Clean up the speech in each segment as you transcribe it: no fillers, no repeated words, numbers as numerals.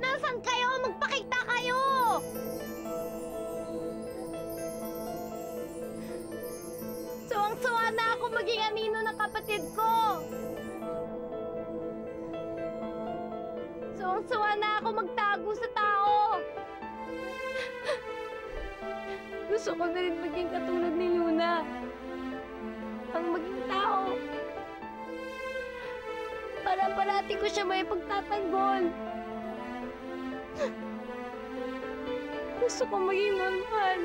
Nasaan kayo? Magpakita kayo! Suwang-suwa na ako maging anino ng kapatid ko! Suwang-suwa na ako magtago sa tao! Gusto ko na rin maging katulad ni Luna. Ang maging tao. Para parati ko siya may pagtatanggol. Gusto ko maging normal.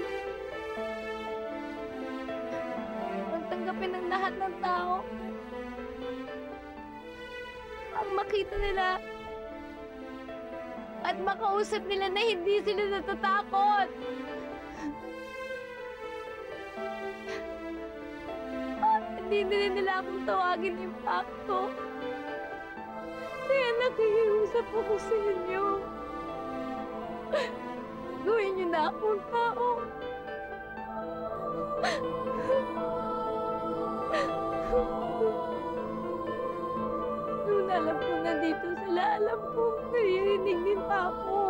Magtanggapin ang lahat ng tao. Ang makita nila at makausap nila na hindi sila natatakot. At hindi nila akong tawagin impacto. Kaya nakikiusap ako sa inyo. Gawin niyo na akong tao. Luna, alam ko nandito sila. Alam ko, naririnig din ako.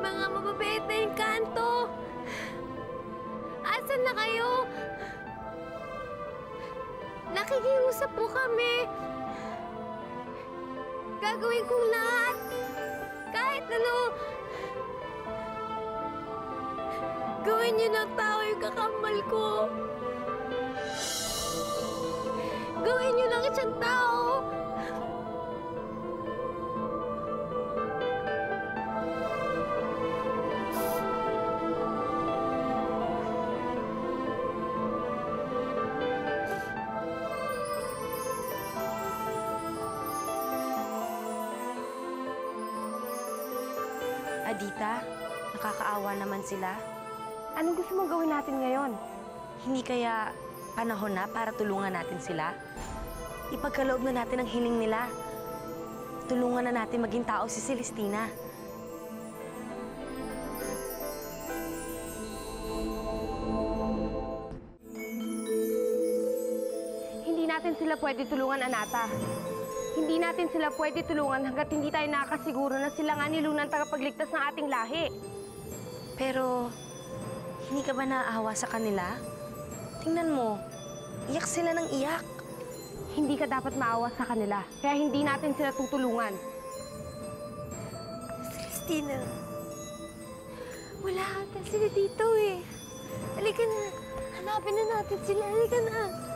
Mga mababait na yung kanto. Asan na kayo? Nakikiusap po kami. Gagawin kong lahat. Kahit ano. Gawin niyo ng tao yung kakamal ko. Gawin niyo ng isang tao. Adita, nakakaawa naman sila. Anong gusto mong gawin natin ngayon? Hindi kaya panahon na para tulungan natin sila? Ipagkaloob na natin ang hiling nila. Tulungan na natin maging tao si Celestina. Hindi natin sila pwede tulungan, Anata. Hindi natin sila pwede tulungan hanggat hindi tayo nakakasiguro na sila nga ni Luna ang tagapagligtas ng ating lahi. Pero, hindi ka ba naaawa sa kanila? Tingnan mo, iyak sila ng iyak. Hindi ka dapat maawa sa kanila, kaya hindi natin sila tutulungan. Celestina, wala ata sila dito eh. Halika na, hanapin na natin sila. Halika na.